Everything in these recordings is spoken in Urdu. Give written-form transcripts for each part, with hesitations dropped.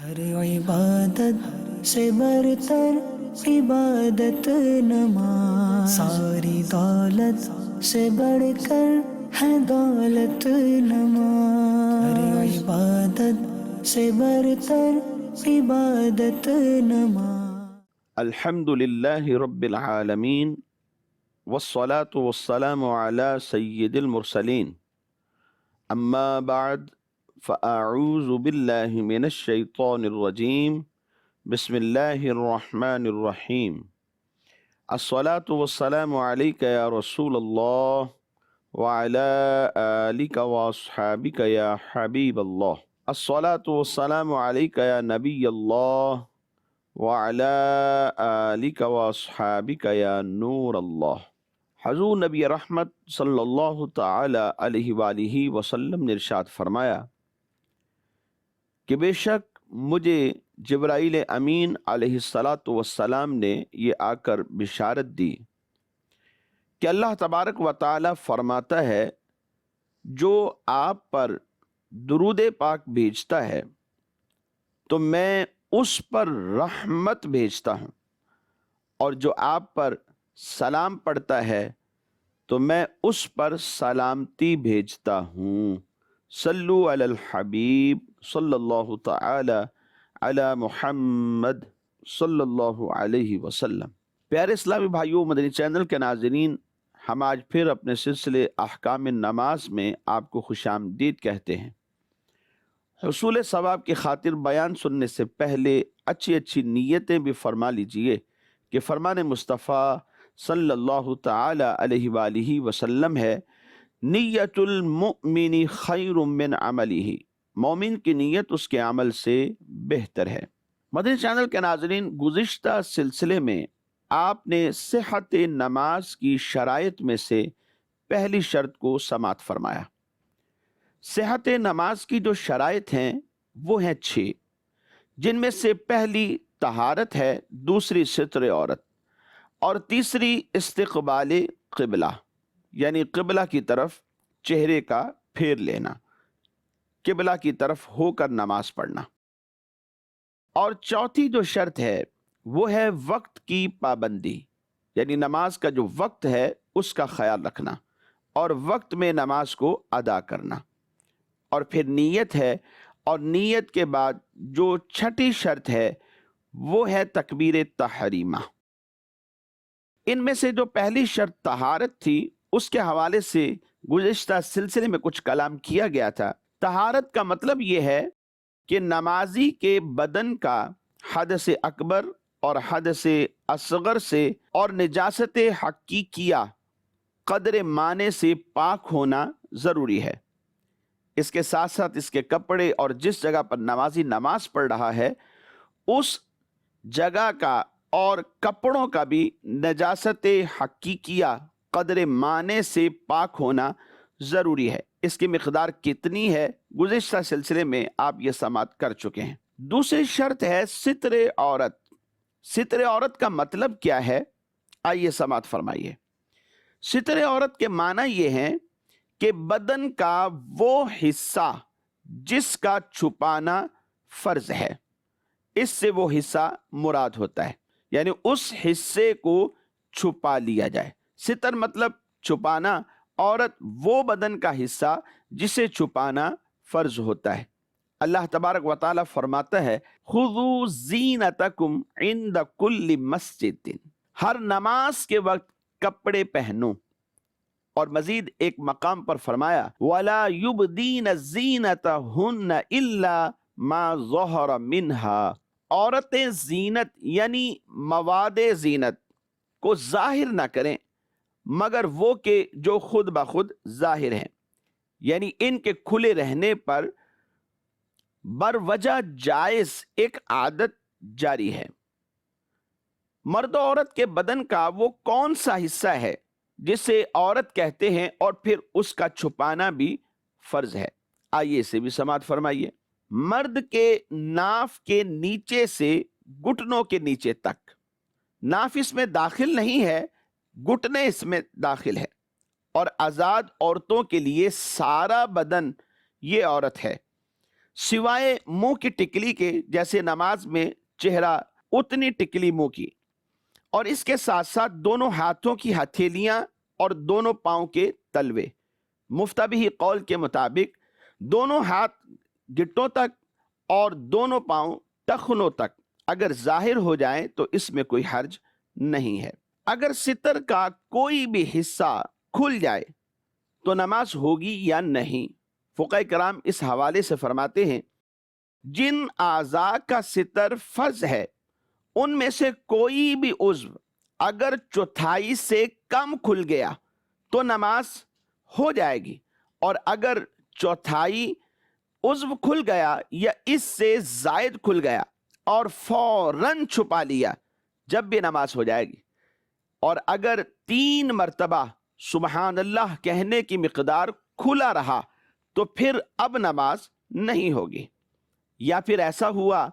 ہر عبادت سے برتر عبادت نماز، ساری دولت سے بڑھ کر ہے دولت نماز، ہر عبادت سے برتر عبادت نماز۔ الحمد للہ رب العالمین والصلاة والسلام علی سید المرسلین، اما بعد فاعوذ باللہ من الشیطان الرجیم، بسم اللہ الرحمن الرحیم۔ الصلاة والسلام علیک یا رسول اللہ وعلی آلک واصحابک یا حبیب اللہ، الصلاة والسلام علیک یا نبی اللہ وعلی آلک واصحابک یا نور اللہ۔ حضور نبی رحمت صلی اللہ تعالی علیہ وآلہ وسلم نے ارشاد فرمایا کہ بے شک مجھے جبرائیل امین علیہ السلام نے یہ آ کر بشارت دی کہ اللہ تبارک و تعالی فرماتا ہے جو آپ پر درود پاک بھیجتا ہے تو میں اس پر رحمت بھیجتا ہوں، اور جو آپ پر سلام پڑھتا ہے تو میں اس پر سلامتی بھیجتا ہوں۔ صلو علی الحبیب صلی اللہ تعالی علی محمد صلی اللہ علیہ وسلم۔ پیارے اسلامی بھائیوں، مدنی چینل کے ناظرین، ہم آج پھر اپنے سلسلے احکام نماز میں آپ کو خوش آمدید کہتے ہیں۔ حصول ثواب کی خاطر بیان سننے سے پہلے اچھی نیتیں بھی فرما لیجئے کہ فرمان مصطفیٰ صلی اللہ تعالی علیہ وآلہ وسلم ہے، نیت المؤمن خیر من عملہ، مومن کی نیت اس کے عمل سے بہتر ہے۔ مدنی چینل کے ناظرین، گزشتہ سلسلے میں آپ نے صحت نماز کی شرائط میں سے پہلی شرط کو سماعت فرمایا۔ صحت نماز کی جو شرائط ہیں وہ ہیں 6، جن میں سے پہلی طہارت ہے، دوسری ستر عورت، اور تیسری استقبال قبلہ، یعنی قبلہ کی طرف چہرے کا پھیر لینا، قبلہ کی طرف ہو کر نماز پڑھنا، اور چوتھی جو شرط ہے وہ ہے وقت کی پابندی، یعنی نماز کا جو وقت ہے اس کا خیال رکھنا اور وقت میں نماز کو ادا کرنا، اور پھر نیت ہے، اور نیت کے بعد جو چھٹی شرط ہے وہ ہے تکبیر تحریمہ۔ ان میں سے جو پہلی شرط طہارت تھی اس کے حوالے سے گزشتہ سلسلے میں کچھ کلام کیا گیا تھا۔ طہارت کا مطلب یہ ہے کہ نمازی کے بدن کا حدث اکبر اور حدث اصغر سے اور نجاست حقیقیہ قدر مانے سے پاک ہونا ضروری ہے۔ اس کے ساتھ ساتھ اس کے کپڑے اور جس جگہ پر نمازی نماز پڑھ رہا ہے اس جگہ کا اور کپڑوں کا بھی نجاست حقیقیہ قدر مانے سے پاک ہونا ضروری ہے۔ اس کی مقدار کتنی ہے گزشتہ سلسلے میں آپ یہ سماعت کر چکے ہیں۔ دوسری شرط ہے ستر عورت۔ ستر عورت کا مطلب کیا ہے؟ آئیے سماعت فرمائیے۔ ستر عورت کے معنی یہ ہیں کہ بدن کا وہ حصہ جس کا چھپانا فرض ہے، اس سے وہ حصہ مراد ہوتا ہے، یعنی اس حصے کو چھپا لیا جائے۔ ستر مطلب چھپانا، عورت وہ بدن کا حصہ جسے چھپانا فرض ہوتا ہے۔ اللہ تبارک و تعالی فرماتا ہے، خذوا زینتکم عند کل مسجد، ہر نماز کے وقت کپڑے پہنو، اور مزید ایک مقام پر فرمایا وَلَا يُبْدِينَ زِينَتَهُنَّ إِلَّا مَا ظَهَرَ مِنْهَا، عورتیں زینت یعنی مواد زینت کو ظاہر نہ کریں مگر وہ کہ جو خود بخود ظاہر ہیں، یعنی ان کے کھلے رہنے پر بروجہ جائز ایک عادت جاری ہے۔ مرد و عورت کے بدن کا وہ کون سا حصہ ہے جسے عورت کہتے ہیں اور پھر اس کا چھپانا بھی فرض ہے؟ آئیے اسے بھی سماعت فرمائیے۔ مرد کے ناف کے نیچے سے گھٹنوں کے نیچے تک، ناف اس میں داخل نہیں ہے، گھٹنے اس میں داخل ہے، اور آزاد عورتوں کے لیے سارا بدن یہ عورت ہے۔ سوائے منہ کی ٹکلی کے، جیسے نماز میں چہرہ اتنی ٹکلی منہ کی، اور اس کے ساتھ ساتھ دونوں ہاتھوں کی ہتھیلیاں اور دونوں پاؤں کے تلوے۔ مفتبی قول کے مطابق دونوں ہاتھ گٹوں تک اور دونوں پاؤں ٹخنوں تک اگر ظاہر ہو جائیں تو اس میں کوئی حرج نہیں ہے۔ اگر ستر کا کوئی بھی حصہ کھل جائے تو نماز ہوگی یا نہیں؟ فقہ کرام اس حوالے سے فرماتے ہیں جن اعضاء کا ستر فرض ہے ان میں سے کوئی بھی عضو اگر چوتھائی سے کم کھل گیا تو نماز ہو جائے گی، اور اگر چوتھائی عضو کھل گیا یا اس سے زائد کھل گیا اور فوراً چھپا لیا جب بھی نماز ہو جائے گی، اور اگر 3 مرتبہ سبحان اللہ کہنے کی مقدار کھلا رہا تو پھر اب نماز نہیں ہوگی۔ یا پھر ایسا ہوا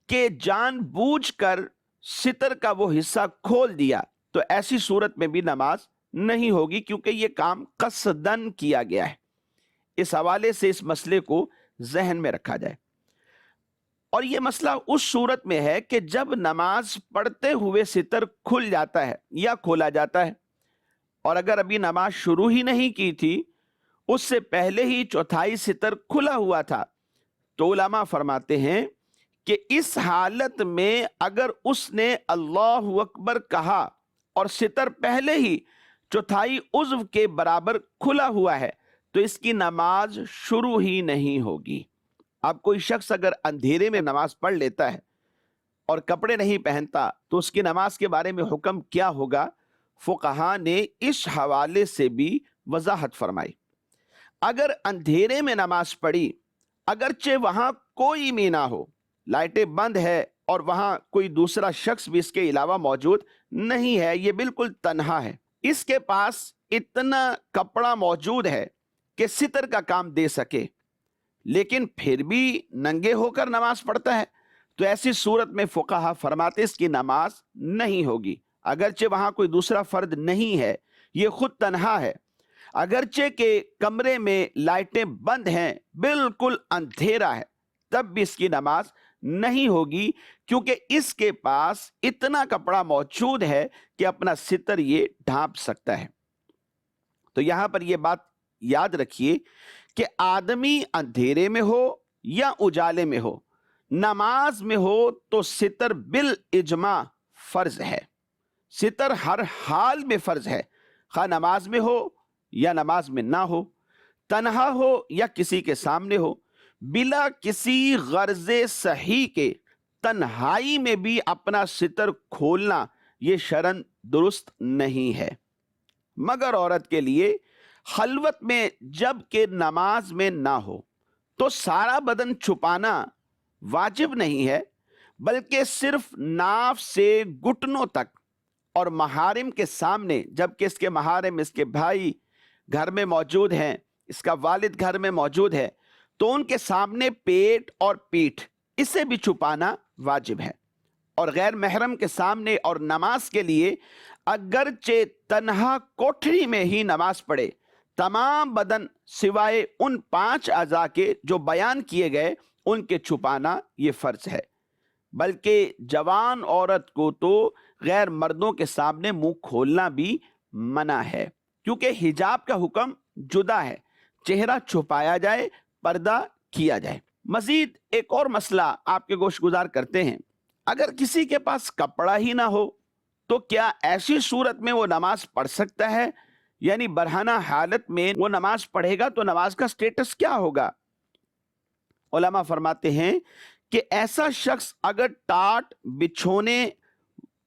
کہ جان بوجھ کر ستر کا وہ حصہ کھول دیا تو ایسی صورت میں بھی نماز نہیں ہوگی، کیونکہ یہ کام قصدن کیا گیا ہے۔ اس حوالے سے اس مسئلے کو ذہن میں رکھا جائے۔ اور یہ مسئلہ اس صورت میں ہے کہ جب نماز پڑھتے ہوئے ستر کھل جاتا ہے یا کھولا جاتا ہے، اور اگر ابھی نماز شروع ہی نہیں کی تھی، اس سے پہلے ہی چوتھائی ستر کھلا ہوا تھا، تو علماء فرماتے ہیں کہ اس حالت میں اگر اس نے اللہ اکبر کہا اور ستر پہلے ہی چوتھائی عضو کے برابر کھلا ہوا ہے تو اس کی نماز شروع ہی نہیں ہوگی۔ اب کوئی شخص اگر اندھیرے میں نماز پڑھ لیتا ہے اور کپڑے نہیں پہنتا تو اس کی نماز کے بارے میں حکم کیا ہوگا؟ فقہا نے اس حوالے سے بھی وضاحت فرمائی۔ اگر اندھیرے میں نماز پڑھی، اگرچہ وہاں کوئی بھی نہ ہو، لائٹیں بند ہے اور وہاں کوئی دوسرا شخص بھی اس کے علاوہ موجود نہیں ہے، یہ بالکل تنہا ہے، اس کے پاس اتنا کپڑا موجود ہے کہ ستر کا کام دے سکے، لیکن پھر بھی ننگے ہو کر نماز پڑھتا ہے، تو ایسی صورت میں فقہا فرماتے اس کی نماز نہیں ہوگی، اگرچہ وہاں کوئی دوسرا فرد نہیں ہے، یہ خود تنہا ہے، اگرچہ کہ کمرے میں لائٹیں بند ہیں، بالکل اندھیرا ہے، تب بھی اس کی نماز نہیں ہوگی، کیونکہ اس کے پاس اتنا کپڑا موجود ہے کہ اپنا ستر یہ ڈھانپ سکتا ہے۔ تو یہاں پر یہ بات یاد رکھیے کہ آدمی اندھیرے میں ہو یا اجالے میں ہو، نماز میں ہو تو ستر بالاجماع فرض ہے۔ ستر ہر حال میں فرض ہے، خواہ نماز میں ہو یا نماز میں نہ ہو، تنہا ہو یا کسی کے سامنے ہو، بلا کسی غرض صحیح کے تنہائی میں بھی اپنا ستر کھولنا یہ شرعاً درست نہیں ہے، مگر عورت کے لیے خلوت میں جب کہ نماز میں نہ ہو تو سارا بدن چھپانا واجب نہیں ہے، بلکہ صرف ناف سے گھٹنوں تک، اور محارم کے سامنے، جبکہ اس کے محارم اس کے بھائی گھر میں موجود ہیں، اس کا والد گھر میں موجود ہے، تو ان کے سامنے پیٹ اور پیٹھ اسے بھی چھپانا واجب ہے، اور غیر محرم کے سامنے اور نماز کے لیے اگرچہ تنہا کوٹھری میں ہی نماز پڑھے، تمام بدن سوائے ان 5 اعضاء کے جو بیان کیے گئے ان کے چھپانا یہ فرض ہے، بلکہ جوان عورت کو تو غیر مردوں کے سامنے منہ کھولنا بھی منع ہے، کیونکہ حجاب کا حکم جدا ہے، چہرہ چھپایا جائے، پردہ کیا جائے۔ مزید ایک اور مسئلہ آپ کے گوش گزار کرتے ہیں، اگر کسی کے پاس کپڑا ہی نہ ہو تو کیا ایسی صورت میں وہ نماز پڑھ سکتا ہے؟ یعنی برہنہ حالت میں وہ نماز پڑھے گا تو نماز کا سٹیٹس کیا ہوگا؟ علماء فرماتے ہیں کہ ایسا شخص اگر ٹاٹ، بچھونے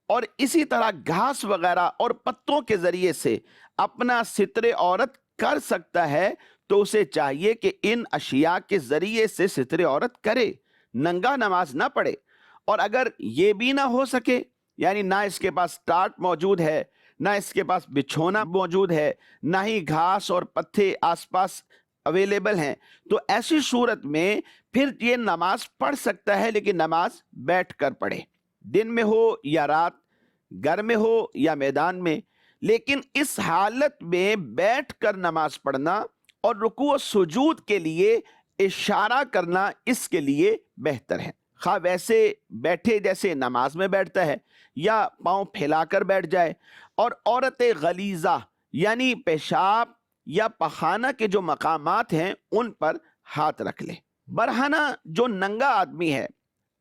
اور اسی طرح گھاس وغیرہ اور پتوں کے ذریعے سے اپنا ستر عورت کر سکتا ہے تو اسے چاہیے کہ ان اشیاء کے ذریعے سے ستر عورت کرے، ننگا نماز نہ پڑھے۔ اور اگر یہ بھی نہ ہو سکے، یعنی نہ اس کے پاس ٹاٹ موجود ہے، نہ اس کے پاس بچھونا موجود ہے، نہ ہی گھاس اور پتے آس پاس اویلیبل ہیں، تو ایسی صورت میں پھر یہ نماز پڑھ سکتا ہے، لیکن نماز بیٹھ کر پڑھے، دن میں ہو یا رات، گھر میں ہو یا میدان میں، لیکن اس حالت میں بیٹھ کر نماز پڑھنا اور رکوع و سجود کے لیے اشارہ کرنا اس کے لیے بہتر ہے، خواہ ویسے بیٹھے جیسے نماز میں بیٹھتا ہے یا پاؤں پھیلا کر بیٹھ جائے، اور عورت غلیظہ یعنی پیشاب یا پخانہ کے جو مقامات ہیں ان پر ہاتھ رکھ لے۔ برہنہ جو ننگا آدمی ہے،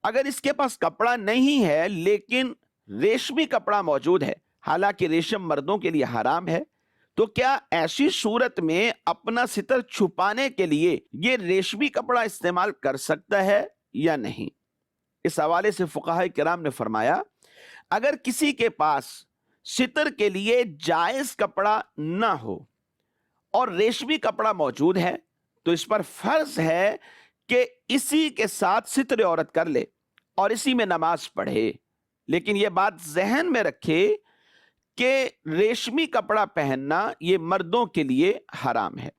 اگر اس کے پاس کپڑا نہیں ہے لیکن ریشمی کپڑا موجود ہے، حالانکہ ریشم مردوں کے لیے حرام ہے، تو کیا ایسی صورت میں اپنا ستر چھپانے کے لیے یہ ریشمی کپڑا استعمال کر سکتا ہے یا نہیں؟ اس حوالے سے فقہاء کرام نے فرمایا، اگر کسی کے پاس ستر کے لیے جائز کپڑا نہ ہو اور ریشمی کپڑا موجود ہے تو اس پر فرض ہے کہ اسی کے ساتھ ستر عورت کر لے اور اسی میں نماز پڑھے، لیکن یہ بات ذہن میں رکھے کہ ریشمی کپڑا پہننا یہ مردوں کے لیے حرام ہے۔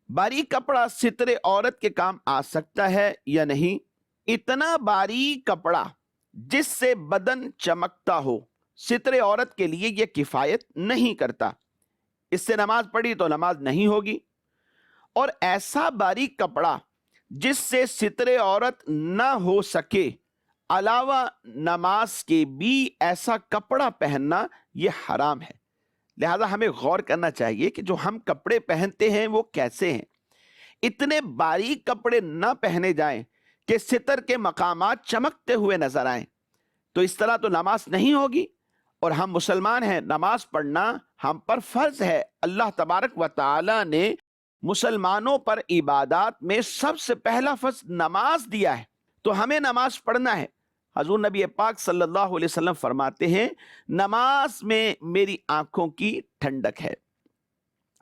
باریک کپڑا ستر عورت کے کام آ سکتا ہے یا نہیں؟ اتنا باریک کپڑا جس سے بدن چمکتا ہو ستر عورت کے لیے یہ کفایت نہیں کرتا، اس سے نماز پڑھی تو نماز نہیں ہوگی۔ اور ایسا باریک کپڑا جس سے ستر عورت نہ ہو سکے، علاوہ نماز کے بھی ایسا کپڑا پہننا یہ حرام ہے۔ لہذا ہمیں غور کرنا چاہیے کہ جو ہم کپڑے پہنتے ہیں وہ کیسے ہیں۔ اتنے باریک کپڑے نہ پہنے جائیں کہ ستر کے مقامات چمکتے ہوئے نظر آئیں، تو اس طرح تو نماز نہیں ہوگی، اور ہم مسلمان ہیں، نماز پڑھنا ہم پر فرض ہے۔ اللہ تبارک و تعالی نے مسلمانوں پر عبادات میں سب سے پہلا فرض نماز دیا ہے، تو ہمیں نماز پڑھنا ہے۔ حضور نبی پاک صلی اللہ علیہ وسلم فرماتے ہیں، نماز میں میری آنکھوں کی ٹھنڈک ہے۔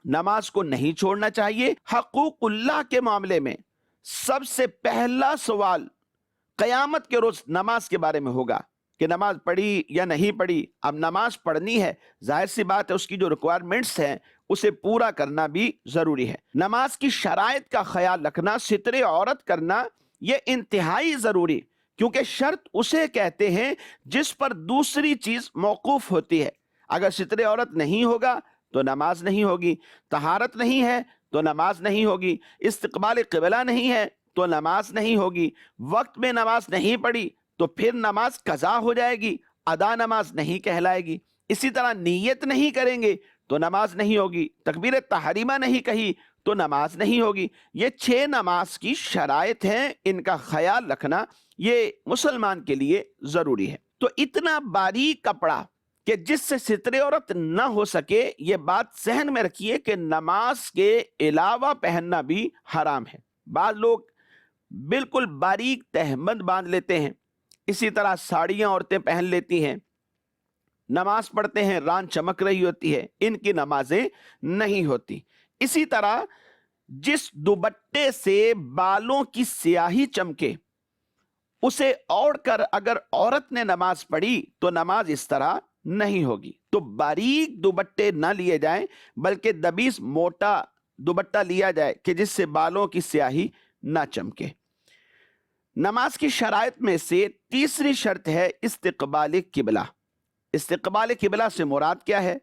نماز کو نہیں چھوڑنا چاہیے۔ حقوق اللہ کے معاملے میں سب سے پہلا سوال قیامت کے روز نماز کے بارے میں ہوگا کہ نماز پڑھی یا نہیں پڑھی۔ اب نماز پڑھنی ہے، ظاہر سی بات ہے اس کی جو ریکوائرمنٹس ہیں اسے پورا کرنا بھی ضروری ہے۔ نماز کی شرائط کا خیال رکھنا، ستر عورت کرنا، یہ انتہائی ضروری، کیونکہ شرط اسے کہتے ہیں جس پر دوسری چیز موقوف ہوتی ہے۔ اگر ستر عورت نہیں ہوگا تو نماز نہیں ہوگی، طہارت نہیں ہے تو نماز نہیں ہوگی، استقبال قبلہ نہیں ہے تو نماز نہیں ہوگی، وقت میں نماز نہیں پڑھی تو پھر نماز قضا ہو جائے گی، ادا نماز نہیں کہلائے گی۔ اسی طرح نیت نہیں کریں گے تو نماز نہیں ہوگی، تکبیر تحریمہ نہیں کہی تو نماز نہیں ہوگی۔ یہ 6 نماز کی شرائط ہیں، ان کا خیال رکھنا یہ مسلمان کے لیے ضروری ہے۔ تو اتنا باریک کپڑا کہ جس سے ستر عورت نہ ہو سکے، یہ بات ذہن میں رکھیے کہ نماز کے علاوہ پہننا بھی حرام ہے۔ بعض لوگ بالکل باریک تہمد باندھ لیتے ہیں، اسی طرح ساڑیاں عورتیں پہن لیتی ہیں، نماز پڑھتے ہیں، ران چمک رہی ہوتی ہے، ان کی نمازیں نہیں ہوتی۔ اسی طرح جس دوپٹے سے بالوں کی سیاہی چمکے اسے اوڑھ کر اگر عورت نے نماز پڑھی تو نماز اس طرح نہیں ہوگی۔ تو باریک دوپٹے نہ لیے جائیں بلکہ دبیس موٹا دوپٹہ لیا جائے کہ جس سے بالوں کی سیاہی نہ چمکے۔ نماز کی شرائط میں سے تیسری شرط ہے استقبال قبلہ۔ استقبال قبلہ سے مراد کیا ہے؟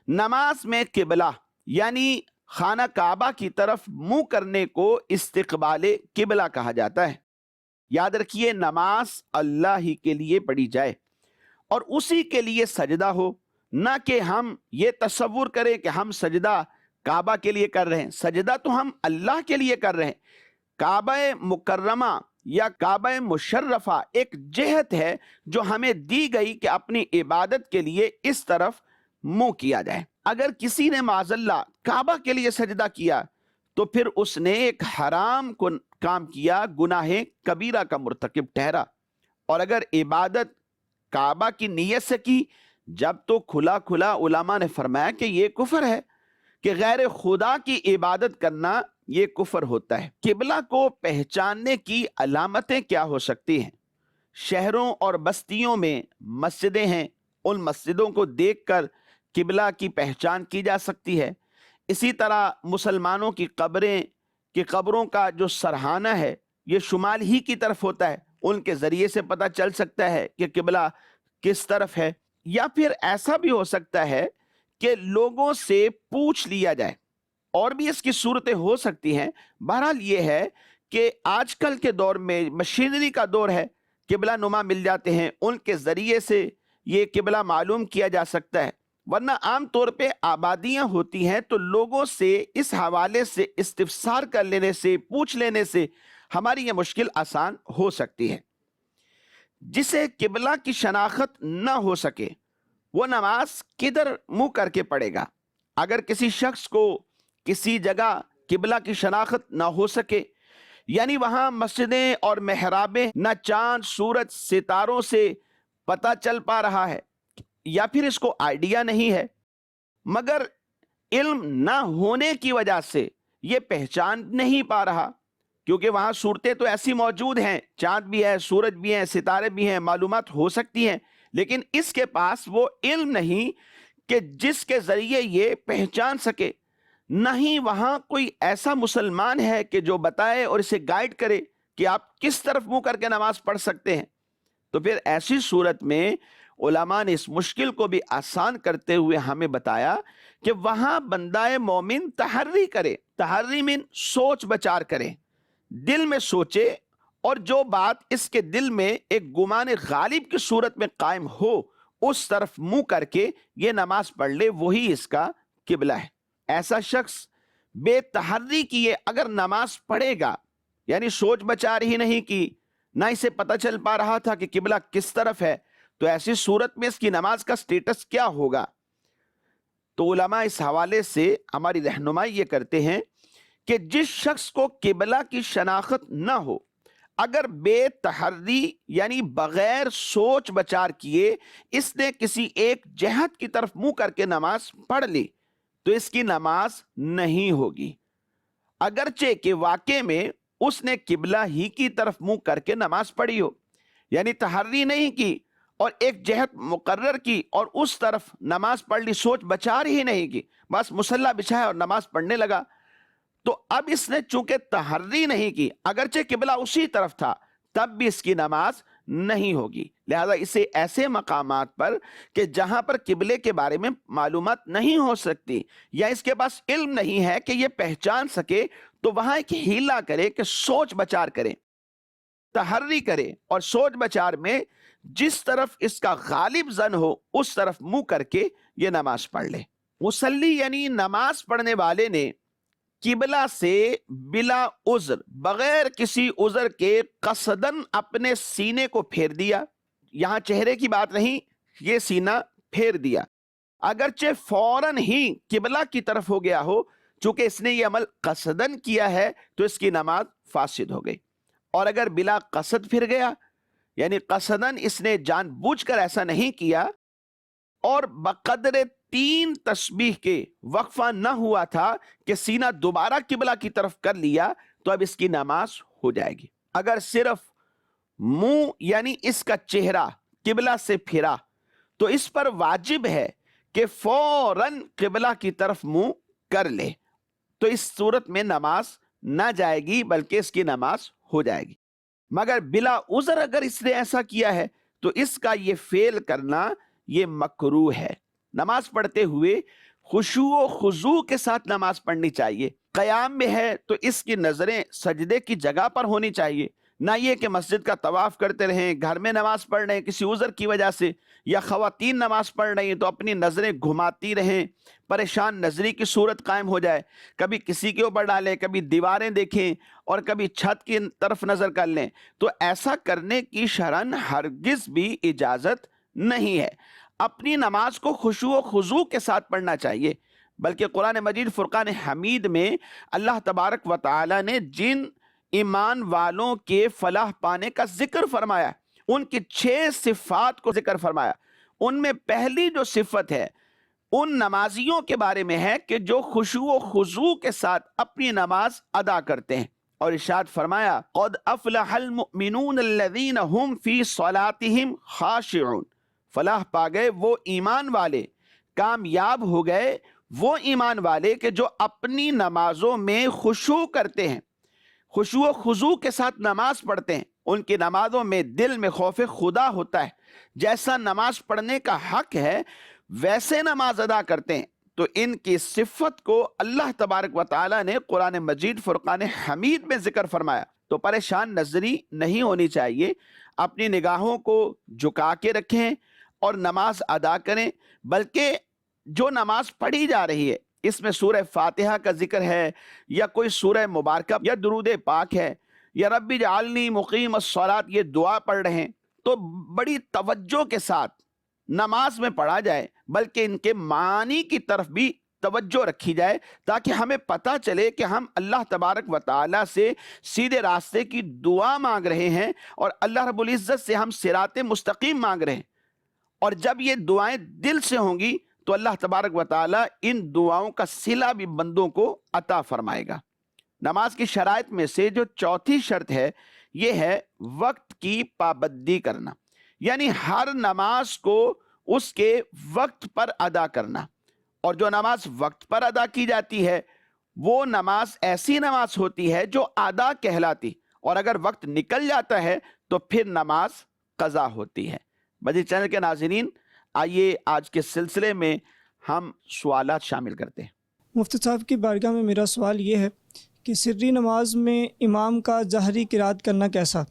نماز میں قبلہ یعنی خانہ کعبہ کی طرف منہ کرنے کو استقبال قبلہ کہا جاتا ہے۔ یاد رکھیے، نماز اللہ ہی کے لیے پڑھی جائے اور اسی کے لیے سجدہ ہو، نہ کہ ہم یہ تصور کریں کہ ہم سجدہ کعبہ کے لیے کر رہے ہیں۔ سجدہ تو ہم اللہ کے لیے کر رہے ہیں۔ کعبہ مکرمہ یا کعبہ مشرفہ ایک جہت ہے جو ہمیں دی گئی کہ اپنی عبادت کے لیے اس طرف منہ کیا جائے۔ اگر کسی نے معاذ اللہ کعبہ کے لیے سجدہ کیا تو پھر اس نے ایک حرام کام کیا، گناہ کبیرہ کا مرتکب ٹھہرا۔ اور اگر عبادت کعبہ کی نیت سے کی، جب تو کھلا کھلا علماء نے فرمایا کہ یہ کفر ہے، کہ غیر خدا کی عبادت کرنا یہ کفر ہوتا ہے۔ قبلہ کو پہچاننے کی علامتیں کیا ہو سکتی ہیں؟ شہروں اور بستیوں میں مسجدیں ہیں، ان مسجدوں کو دیکھ کر قبلہ کی پہچان کی جا سکتی ہے۔ اسی طرح مسلمانوں کی قبروں کا جو سرحانہ ہے یہ شمال ہی کی طرف ہوتا ہے، ان کے ذریعے سے پتہ چل سکتا ہے کہ قبلہ کس طرف ہے۔ یا پھر ایسا بھی ہو سکتا ہے کہ لوگوں سے پوچھ لیا جائے، اور بھی اس کی صورتیں ہو سکتی ہیں۔ بہرحال یہ ہے کہ آج کل کے دور میں مشینری کا دور ہے، قبلہ نما مل جاتے ہیں، ان کے ذریعے سے یہ قبلہ معلوم کیا جا سکتا ہے، ورنہ عام طور پہ آبادیاں ہوتی ہیں تو لوگوں سے اس حوالے سے استفسار کر لینے سے، پوچھ لینے سے ہماری یہ مشکل آسان ہو سکتی ہے۔ جسے قبلہ کی شناخت نہ ہو سکے وہ نماز کدھر منہ کر کے پڑھے گا؟ اگر کسی شخص کو کسی جگہ قبلہ کی شناخت نہ ہو سکے، یعنی وہاں مسجدیں اور محرابیں نہ چاند سورج ستاروں سے پتہ چل پا رہا ہے، یا پھر اس کو آئیڈیا نہیں ہے، مگر علم نہ ہونے کی وجہ سے یہ پہچان نہیں پا رہا، کیونکہ وہاں صورتیں تو ایسی موجود ہیں، چاند بھی ہے، سورج بھی ہیں، ستارے بھی ہیں، معلومات ہو سکتی ہیں، لیکن اس کے پاس وہ علم نہیں کہ جس کے ذریعے یہ پہچان سکے، نہ ہی وہاں کوئی ایسا مسلمان ہے کہ جو بتائے اور اسے گائیڈ کرے کہ آپ کس طرف منہ کر کے نماز پڑھ سکتے ہیں۔ تو پھر ایسی صورت میں علماء نے اس مشکل کو بھی آسان کرتے ہوئے ہمیں بتایا کہ وہاں بندہ مومن تحری کرے، تحری من سوچ بچار کرے، دل میں سوچے، اور جو بات اس کے دل میں ایک گمان غالب کی صورت میں قائم ہو اس طرف منہ کر کے یہ نماز پڑھ لے، وہی اس کا قبلہ ہے۔ ایسا شخص بے تحری کیے اگر نماز پڑھے گا، یعنی سوچ بچار ہی نہیں کی، نہ اسے پتہ چل پا رہا تھا کہ قبلہ کس طرف ہے، تو ایسی صورت میں اس کی نماز کا سٹیٹس کیا ہوگا؟ تو علماء اس حوالے سے ہماری رہنمائی یہ کرتے ہیں کہ جس شخص کو قبلہ کی شناخت نہ ہو، اگر بے تحری یعنی بغیر سوچ بچار کیے اس نے کسی ایک جہت کی طرف منہ کر کے نماز پڑھ لی تو اس کی نماز نہیں ہوگی، اگرچہ کہ واقع میں اس نے قبلہ ہی کی طرف منہ کر کے نماز پڑھی ہو، یعنی تحری نہیں کی اور ایک جہت مقرر کی اور اس طرف نماز پڑھ لی، سوچ بچار ہی نہیں کی، بس مصلی بچھایا اور نماز پڑھنے لگا۔ تو اب اس نے چونکہ تحری نہیں کی، اگرچہ قبلہ اسی طرف تھا، تب بھی اس کی نماز نہیں ہوگی۔ لہذا اسے ایسے مقامات پر کہ جہاں پر قبلے کے بارے میں معلومات نہیں ہو سکتی یا اس کے پاس علم نہیں ہے کہ یہ پہچان سکے، تو وہاں ایک ہیلا کرے کہ سوچ بچار کرے، تحری کرے، اور سوچ بچار میں جس طرف اس کا غالب ظن ہو اس طرف منہ کر کے یہ نماز پڑھ لے۔ مصلی یعنی نماز پڑھنے والے نے قبلہ سے بلا عذر، بغیر کسی عذر کے قصدن اپنے سینے کو پھیر دیا، یہاں چہرے کی بات نہیں، یہ سینہ پھیر دیا، اگرچہ فوراً ہی قبلہ کی طرف ہو گیا ہو، چونکہ اس نے یہ عمل قصدن کیا ہے تو اس کی نماز فاسد ہو گئی۔ اور اگر بلا قصد پھر گیا، یعنی قصدن اس نے جان بوجھ کر ایسا نہیں کیا اور بقدر 3 تسبیح کے وقفہ نہ ہوا تھا کہ سینہ دوبارہ قبلہ کی طرف کر لیا، تو اب اس کی نماز ہو جائے گی۔ اگر صرف منہ یعنی اس کا چہرہ قبلہ سے پھرا تو اس پر واجب ہے کہ فوراً قبلہ کی طرف منہ کر لے، تو اس صورت میں نماز نہ جائے گی بلکہ اس کی نماز ہو جائے گی۔ مگر بلا عذر اگر اس نے ایسا کیا ہے تو اس کا یہ فعل کرنا یہ مکروہ ہے۔ نماز پڑھتے ہوئے خشوع و خضوع کے ساتھ نماز پڑھنی چاہیے۔ قیام میں ہے تو اس کی نظریں سجدے کی جگہ پر ہونی چاہیے، نہ یہ کہ مسجد کا طواف کرتے رہیں، گھر میں نماز پڑھ رہے ہیں کسی عذر کی وجہ سے، یا خواتین نماز پڑھ رہی ہیں تو اپنی نظریں گھماتی رہیں، پریشان نظری کی صورت قائم ہو جائے، کبھی کسی کے اوپر ڈالیں، کبھی دیواریں دیکھیں اور کبھی چھت کی طرف نظر کر لیں، تو ایسا کرنے کی شرعاً ہرگز بھی اجازت نہیں ہے۔ اپنی نماز کو خشوع و خضوع کے ساتھ پڑھنا چاہیے، بلکہ قرآن مجید فرقان حمید میں اللہ تبارک و تعالی نے جن ایمان والوں کے فلاح پانے کا ذکر فرمایا، ان کی 6 صفات کو ذکر فرمایا، ان میں پہلی جو صفت ہے ان نمازیوں کے بارے میں ہے کہ جو خشوع و خضوع کے ساتھ اپنی نماز ادا کرتے ہیں، اور ارشاد فرمایا قد افلح المؤمنون الذین هم فی صلاتهم خاشعون، فلاح پا گئے وہ ایمان والے، کامیاب ہو گئے وہ ایمان والے کہ جو اپنی نمازوں میں خشوع کرتے ہیں، خشوع و خضوع کے ساتھ نماز پڑھتے ہیں، ان کی نمازوں میں دل میں خوف خدا ہوتا ہے، جیسا نماز پڑھنے کا حق ہے ویسے نماز ادا کرتے ہیں۔ تو ان کی صفت کو اللہ تبارک و تعالی نے قرآن مجید فرقان حمید میں ذکر فرمایا۔ تو پریشان نظری نہیں ہونی چاہیے، اپنی نگاہوں کو جھکا کے رکھیں اور نماز ادا کریں، بلکہ جو نماز پڑھی جا رہی ہے اس میں سورہ فاتحہ کا ذکر ہے یا کوئی سورہ مبارکہ یا درود پاک ہے یا رب اجعلنی مقیم الصلاۃ یہ دعا پڑھ رہے ہیں تو بڑی توجہ کے ساتھ نماز میں پڑھا جائے، بلکہ ان کے معنی کی طرف بھی توجہ رکھی جائے تاکہ ہمیں پتہ چلے کہ ہم اللہ تبارک و تعالیٰ سے سیدھے راستے کی دعا مانگ رہے ہیں اور اللہ رب العزت سے ہم صراط مستقیم مانگ رہے ہیں۔ اور جب یہ دعائیں دل سے ہوں گی تو اللہ تبارک و تعالیٰ ان دعاؤں کا صلہ بھی بندوں کو عطا فرمائے گا۔ نماز کی شرائط میں سے جو چوتھی شرط ہے یہ ہے وقت کی پابندی کرنا، یعنی ہر نماز کو اس کے وقت پر ادا کرنا، اور جو نماز وقت پر ادا کی جاتی ہے وہ نماز ایسی نماز ہوتی ہے جو ادا کہلاتی، اور اگر وقت نکل جاتا ہے تو پھر نماز قضا ہوتی ہے۔ مدنی چینل کے ناظرین، آئیے آج کے سلسلے میں ہم سوالات شامل کرتے ہیں۔ مفتی صاحب کی بارگاہ میں میرا سوال یہ ہے کہ سری نماز میں امام کا جہری قرات کرنا کیسا؟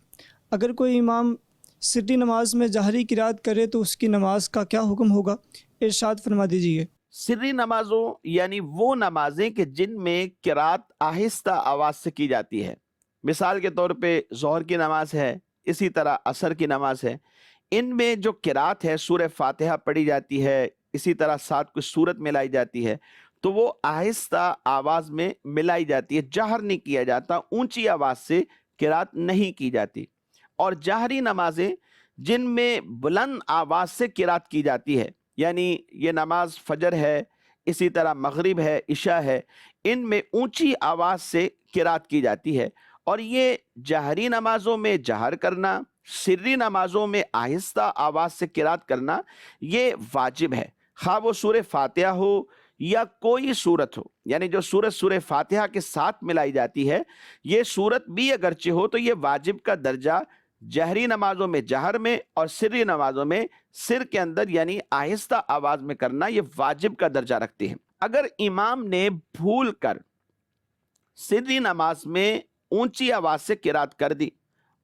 اگر کوئی امام سری نماز میں جہری قرات کرے تو اس کی نماز کا کیا حکم ہوگا؟ ارشاد فرما دیجیے۔ سری نمازوں یعنی وہ نمازیں کہ جن میں قرات آہستہ آواز سے کی جاتی ہے، مثال کے طور پہ ظہر کی نماز ہے، اسی طرح عصر کی نماز ہے، ان میں جو قرات ہے سورہ فاتحہ پڑھی جاتی ہے، اسی طرح ساتھ کچھ سورت ملائی جاتی ہے، تو وہ آہستہ آواز میں ملائی جاتی ہے، جہر نہیں کیا جاتا، اونچی آواز سے قرات نہیں کی جاتی۔ اور جہری نمازیں جن میں بلند آواز سے قرات کی جاتی ہے، یعنی یہ نماز فجر ہے، اسی طرح مغرب ہے، عشاء ہے، ان میں اونچی آواز سے قرات کی جاتی ہے، اور یہ جہری نمازوں میں جہر کرنا، سری نمازوں میں آہستہ آواز سے قرات کرنا یہ واجب ہے، خواہ وہ سورہ فاتحہ ہو یا کوئی سورت ہو، یعنی جو سورت سورہ فاتحہ کے ساتھ ملائی جاتی ہے یہ سورت بھی اگرچہ ہو تو یہ واجب کا درجہ جہری نمازوں میں جہر میں اور سری نمازوں میں سر کے اندر یعنی آہستہ آواز میں کرنا یہ واجب کا درجہ رکھتے ہیں۔ اگر امام نے بھول کر سری نماز میں اونچی آواز سے قرات کر دی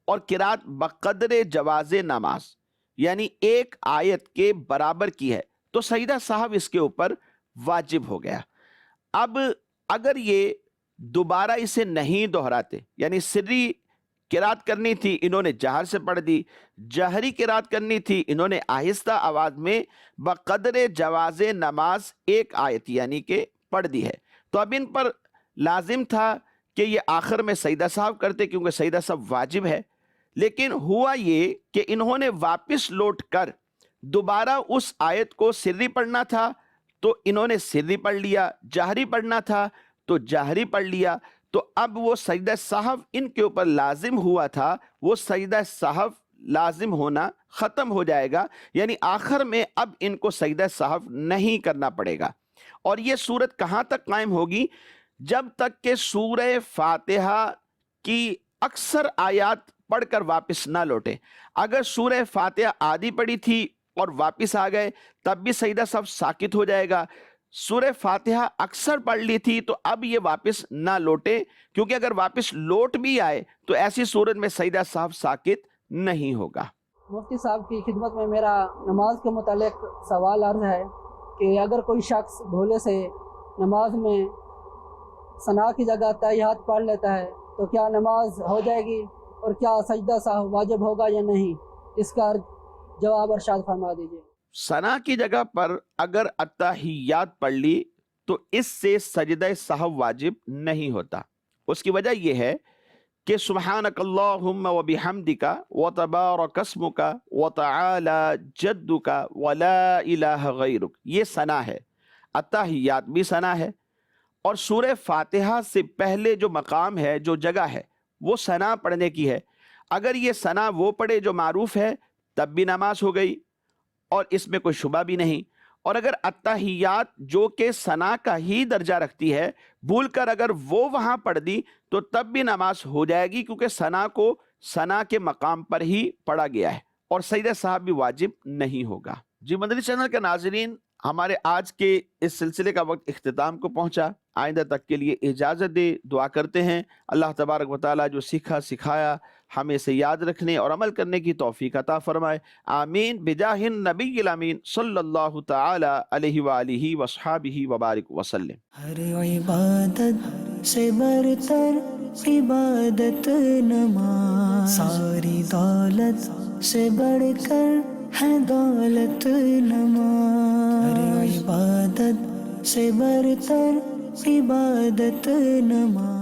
اور قرات بقدر جواز نماز یعنی ایک آیت کے برابر کی ہے تو سجدہ صاحب اس کے اوپر واجب ہو گیا۔ اب اگر یہ دوبارہ اسے نہیں دہراتے، یعنی سری قرات کرنی تھی انہوں نے جہر سے پڑھ دی، جہری قرات کرنی تھی انہوں نے آہستہ آواز میں بقدر جواز نماز ایک آیت یعنی کہ پڑھ دی ہے، تو اب ان پر لازم تھا کہ یہ آخر میں سجدہ صاحب کرتے کیونکہ سجدہ صاحب واجب ہے، لیکن ہوا یہ کہ انہوں نے واپس لوٹ کر دوبارہ اس آیت کو سری پڑھنا تھا تو انہوں نے سری پڑھ لیا، جہری پڑھنا تھا تو جہری پڑھ لیا، تو اب وہ سجدہ صاحب ان کے اوپر لازم ہوا تھا وہ سجدہ صاحب لازم ہونا ختم ہو جائے گا، یعنی آخر میں اب ان کو سجدہ صاحب نہیں کرنا پڑے گا۔ اور یہ صورت کہاں تک قائم ہوگی؟ جب تک کہ سورہ فاتحہ کی اکثر آیات پڑھ کر واپس نہ لوٹے۔ اگر سورہ فاتحہ آدھی پڑھی تھی اور واپس آ گئے تب بھی سجدہ صاحب ساکت ہو جائے گا۔ سورہ فاتحہ اکثر پڑھ لی تھی تو اب یہ واپس نہ لوٹے، کیونکہ اگر واپس لوٹ بھی آئے تو ایسی صورت میں سجدہ صاحب ساکت نہیں ہوگا۔ مفتی صاحب کی خدمت میں میرا نماز کے متعلق سوال عرض ہے کہ اگر کوئی شخص بھولے سے نماز میں ثنا کی جگہ تحیات پڑھ لیتا ہے تو کیا نماز ہو جائے گی اور کیا سجدہ صاحب واجب ہوگا یا نہیں؟ اس کا جواب ارشاد فرما دیجیے۔ ثنا کی جگہ پر اگر التحیات پڑھ لی تو اس سے سجدہ صاحب واجب نہیں ہوتا۔ اس کی وجہ یہ ہے کہ سبحانک اللہم و بحمدک و تبارک اسمک و تعالی جدک و لا الہ غیرک، یہ ثنا ہے، التحیات بھی ثنا ہے، اور سورہ فاتحہ سے پہلے جو مقام ہے جو جگہ ہے وہ ثنا پڑھنے کی ہے۔ اگر یہ ثنا وہ پڑھے جو معروف ہے تب بھی نماز ہو گئی اور اس میں کوئی شبہ بھی نہیں، اور اگر التحیات جو کہ ثنا کا ہی درجہ رکھتی ہے بھول کر اگر وہ وہاں پڑھ دی تو تب بھی نماز ہو جائے گی، کیونکہ ثنا کو ثنا کے مقام پر ہی پڑھا گیا ہے اور سجدہ صاحب بھی واجب نہیں ہوگا۔ جی مدنی چینل کے ناظرین، ہمارے آج کے اس سلسلے کا وقت اختتام کو پہنچا. آئندہ تک کے لیے اجازت دے. دعا کرتے ہیں اللہ تبارک و تعالیٰ جو سیکھا سکھایا ہمیں اسے یاد رکھنے اور عمل کرنے کی توفیق عطا فرمائے. آمین بجاہ النبی الامین صلی اللہ تعالی علیہ وآلہ وصحابہ وبارک وسلم. ہر عبادت سے برتر عبادت نماز، ساری دولت سے بڑھ کر ہے دولت نماز. ہر عبادت سے برتر عبادت نماز.